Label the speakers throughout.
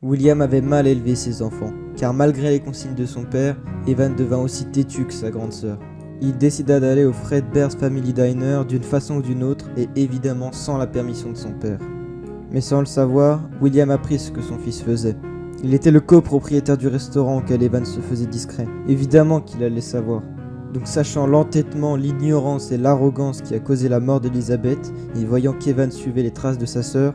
Speaker 1: William avait mal élevé ses enfants, car malgré les consignes de son père, Evan devint aussi têtu que sa grande sœur. Il décida d'aller au Fredbear's Family Diner d'une façon ou d'une autre, et évidemment sans la permission de son père. Mais sans le savoir, William apprit ce que son fils faisait. Il était le copropriétaire du restaurant auquel Evan se faisait discret. Évidemment qu'il allait savoir. Donc sachant l'entêtement, l'ignorance et l'arrogance qui a causé la mort d'Elizabeth, et voyant qu'Evan suivait les traces de sa sœur,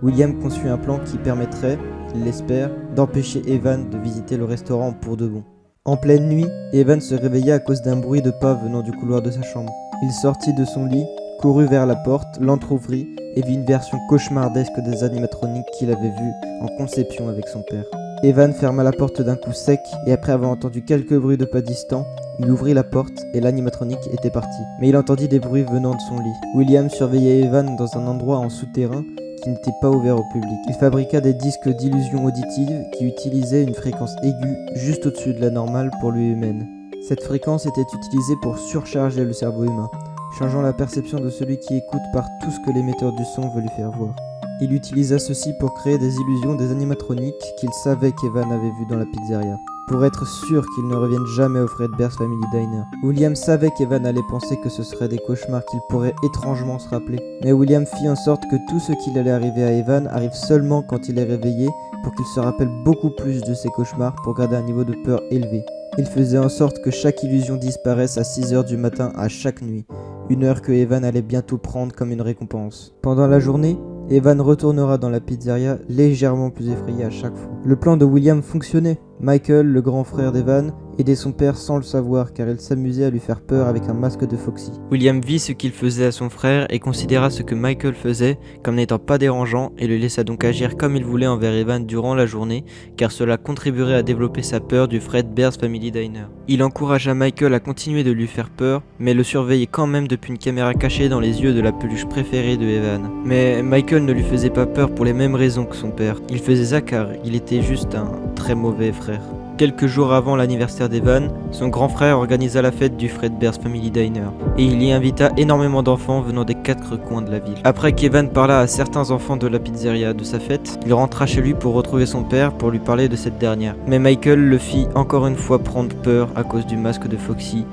Speaker 1: William conçut un plan qui permettrait, il l'espère, d'empêcher Evan de visiter le restaurant pour de bon. En pleine nuit, Evan se réveilla à cause d'un bruit de pas venant du couloir de sa chambre. Il sortit de son lit, courut vers la porte, l'entr'ouvrit et vit une version cauchemardesque des animatroniques qu'il avait vues en conception avec son père. Evan ferma la porte d'un coup sec et après avoir entendu quelques bruits de pas distants, il ouvrit la porte et l'animatronique était parti. Mais il entendit des bruits venant de son lit. William surveillait Evan dans un endroit en souterrain qui n'était pas ouvert au public. Il fabriqua des disques d'illusion auditive qui utilisaient une fréquence aiguë juste au-dessus de la normale pour l'ouïe humaine. Cette fréquence était utilisée pour surcharger le cerveau humain, changeant la perception de celui qui écoute par tout ce que l'émetteur du son veut lui faire voir. Il utilisa ceci pour créer des illusions des animatroniques qu'il savait qu'Evan avait vues dans la pizzeria, pour être sûr qu'il ne revienne jamais au Fredbear's Family Diner. William savait qu'Evan allait penser que ce seraient des cauchemars qu'il pourrait étrangement se rappeler, mais William fit en sorte que tout ce qui allait arriver à Evan arrive seulement quand il est réveillé, pour qu'il se rappelle beaucoup plus de ses cauchemars pour garder un niveau de peur élevé. Il faisait en sorte que chaque illusion disparaisse à 6h du matin à chaque nuit, une heure que Evan allait bientôt prendre comme une récompense. Pendant la journée, Evan retournera dans la pizzeria légèrement plus effrayé à chaque fois. Le plan de William fonctionnait. Michael, le grand frère d'Evan, aidait son père sans le savoir car il s'amusait à lui faire peur avec un masque de Foxy. William vit ce qu'il faisait à son frère et considéra ce que Michael faisait comme n'étant pas dérangeant et le laissa donc agir comme il voulait envers Evan durant la journée car cela contribuerait à développer sa peur du Fredbear's Family Diner. Il encouragea Michael à continuer de lui faire peur mais le surveillait quand même depuis une caméra cachée dans les yeux de la peluche préférée de Evan. Mais Michael ne lui faisait pas peur pour les mêmes raisons que son père. Il faisait ça car il était juste un très mauvais frère. Quelques jours avant l'anniversaire d'Evan, son grand frère organisa la fête du Fredbear's Family Diner et il y invita énormément d'enfants venant des 4 coins de la ville. Après qu'Evan parla à certains enfants de la pizzeria de sa fête, il rentra chez lui pour retrouver son père pour lui parler de cette dernière. Mais Michael le fit encore une fois prendre peur à cause du masque de Foxy.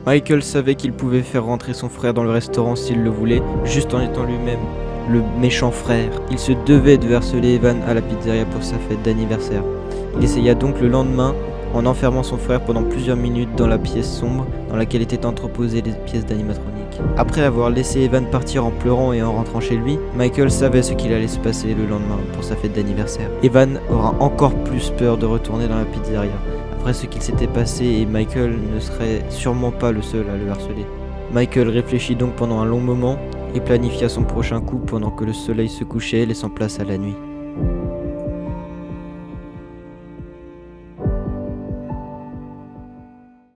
Speaker 1: Michael savait qu'il pouvait faire rentrer son frère dans le restaurant s'il le voulait, juste en étant lui-même le méchant frère. Il se devait de harceler Evan à la pizzeria pour sa fête d'anniversaire. Il essaya donc le lendemain en enfermant son frère pendant plusieurs minutes dans la pièce sombre dans laquelle étaient entreposées les pièces d'animatronique. Après avoir laissé Evan partir en pleurant et en rentrant chez lui, Michael savait ce qu'il allait se passer le lendemain pour sa fête d'anniversaire. Evan aura encore plus peur de retourner dans la pizzeria après ce qu'il s'était passé et Michael ne serait sûrement pas le seul à le harceler. Michael réfléchit donc pendant un long moment et planifia son prochain coup pendant que le soleil se couchait laissant place à la nuit.